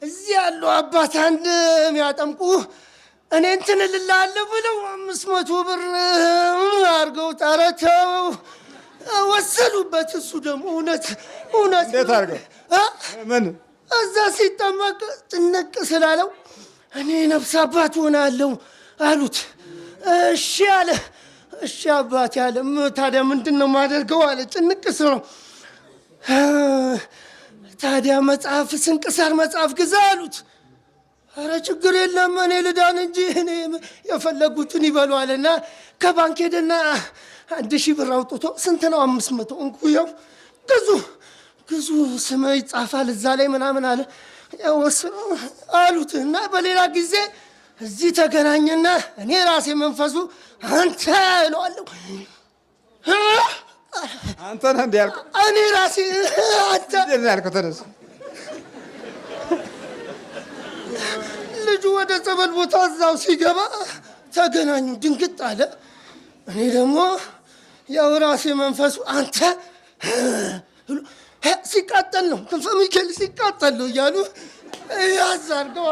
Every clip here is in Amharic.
እዚህ ያለው አባት አንድ የሚያጠምቁ እኔ እንትን እልልሃለሁ ብለው 500 ብር አድርገው ጠረተው ወሰዱበት። እሱ ደግሞ እውነት እንዴት አድርገው ምን እዛ ሲጠመቅ ጭንቅ ስላለው እኔ ነፍስ አባት ሆናለሁ አሉት። እሺ አለ። እሺ አባት ያለ ታዲያ ምንድን ነው የማደርገው አለ። ጭንቅ ስለው ታዲያ መጽሐፍ ስንክሳር መጽሐፍ ግዛ አሉት። ኧረ ችግር የለም እኔ ልዳን እንጂ እኔ የፈለጉትን ይበሉ አለና ከባንክ ሄደና 1000 ብር አውጥቶ ስንት ነው 500 እንኩ ያው ግዙ ስም ይጻፋል እዛ ላይ ምናምን አለ። ወስኖ አሉት እና በሌላ ጊዜ እዚህ ተገናኘና እኔ ራሴ መንፈሱ አንተ እለዋለሁ። አንተ ነህ እንዴ ያልከው? እኔ ራሴ አንተ እንዴ ያልከው? ተነስ። ልጁ ወደ ጸበል ቦታ እዛው ሲገባ ተገናኙ። ድንግጥ አለ። እኔ ደግሞ ያው ራሴ መንፈሱ አንተ ሲቃጠል ነው ክንፈ ሚካኤል ሲቃጠል ነው እያሉ ያዝ አድርገው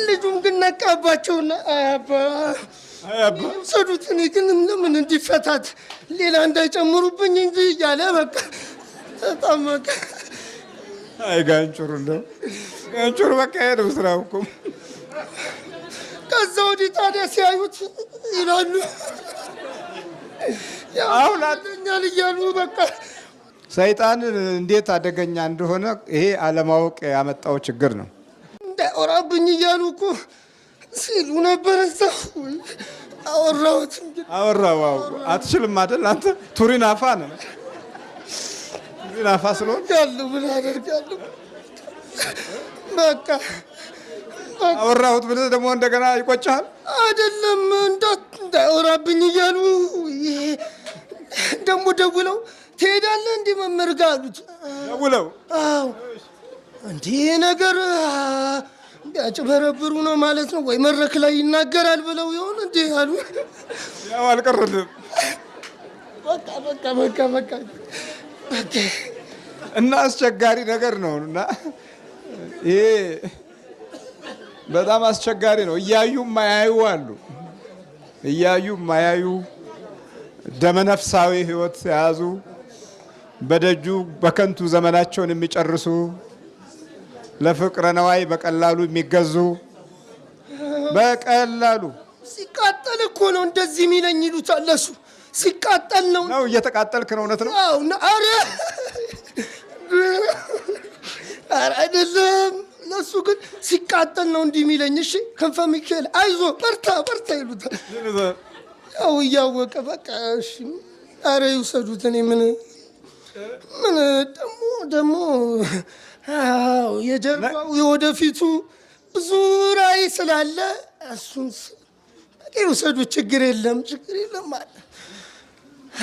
ልጁም ግን ነቃባቸውና አባ ሰዱት። እኔ ግን ለምን እንዲፈታት ሌላ እንዳይጨምሩብኝ እንጂ እያለ በቃ ተጣመቀ። አይ ጋንቹሩ ነው ጋንቹሩ በቃ ሄደው ስራው እኮ። ከዛ ወዲህ ታዲያ ሲያዩት ይላሉ አሁን አደኛል እያሉ በቃ ሰይጣን እንዴት አደገኛ እንደሆነ ይሄ አለማወቅ ያመጣው ችግር ነው። እንዳይወራብኝ እያሉ እኮ ሲሉ ነበር። እዛው አወራሁት። አወራው አትችልም አይደል አንተ? ቱሪን አፋ ነህ። ቱሪን አፋ ስለሆነ ያለው ምን አደርጋለሁ? በቃ አወራሁት ብለህ ደግሞ እንደገና ይቆጭሃል። አይደለም እንዳይወራብኝ እያሉ ደግሞ ደውለው ትሄዳለህ እንዲህ መምህር ጋር አሉት። ደውለው አዎ እንዲህ ነገር ቢያጭበረብሩ ነው ማለት ነው ወይ መድረክ ላይ ይናገራል ብለው ይሆን እንዴ አሉ። ያው አልቀረልም። በቃ እና አስቸጋሪ ነገር ነው። እና ይሄ በጣም አስቸጋሪ ነው። እያዩ ማያዩ አሉ። እያዩ ማያዩ ደመነፍሳዊ ህይወት የያዙ በደጁ በከንቱ ዘመናቸውን የሚጨርሱ ለፍቅረ ነዋይ በቀላሉ የሚገዙ በቀላሉ ሲቃጠል እኮ ነው እንደዚህ የሚለኝ ይሉታል። ለሱ ሲቃጠል ነው እየተቃጠልክ ነው። እውነት ነው። አዎ ኧረ አይደለም። ለሱ ግን ሲቃጠል ነው እንዲህ የሚለኝ። እሺ ክንፈ ሚካኤል አይዞ በርታ ይሉታል። ያው እያወቀ በቃ እሺ ኧረ ይውሰዱት። እኔ ምን ደግሞ አዎ የጀርባው የወደፊቱ ብዙ ራዕይ ስላለ እሱን በቃ ይውሰዱት። ችግር የለም አለ።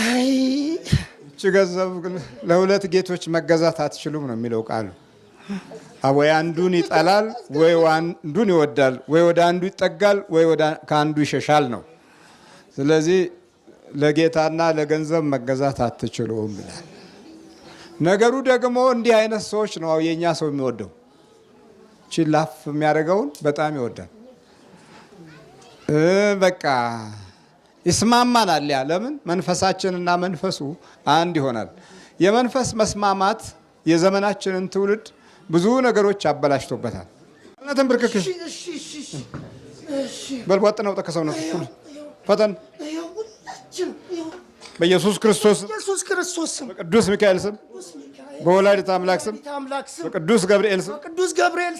አይ እቺ ገንዘብ ግን ለሁለት ጌቶች መገዛት አትችሉም ነው የሚለው ቃሉ። ወይ አንዱን ይጠላል ወይ አንዱን ይወዳል፣ ወይ ወደ አንዱ ይጠጋል ወይ ከአንዱ ይሸሻል ነው። ስለዚህ ለጌታና ለገንዘብ መገዛት አትችሉም ይላል። ነገሩ ደግሞ እንዲህ አይነት ሰዎች ነው የኛ ሰው የሚወደው። ቺላፍ የሚያደርገውን በጣም ይወዳል። በቃ ይስማማናል። ያ ለምን መንፈሳችንና መንፈሱ አንድ ይሆናል። የመንፈስ መስማማት የዘመናችንን ትውልድ ብዙ ነገሮች አበላሽቶበታል። እናንተም ብርክክ በልቧጥ ነው ተከሰው ነው ፈተን በኢየሱስ ክርስቶስ በቅዱስ ሚካኤል ስም በወላዲተ አምላክ ስም በቅዱስ ገብርኤል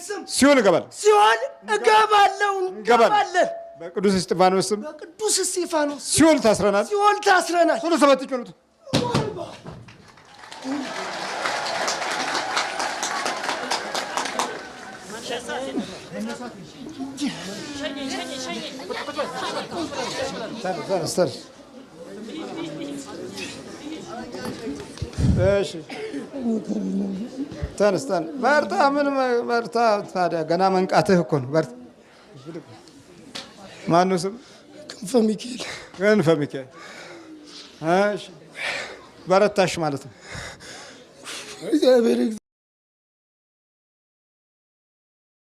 ስም ሲኦል እገባለሁ። በቅዱስ እስጢፋኖስ ስም ሲኦል ታስረናል። ቶሎ ሰባት ጭኑት። ተነስ በርታ። ምን በርታ ታዲያ? ገና መንቃትህ እኮ ነው። በርታ። ማነው ስም? ክንፈ ሚካኤል። እሺ በረታሽ ማለት ነው።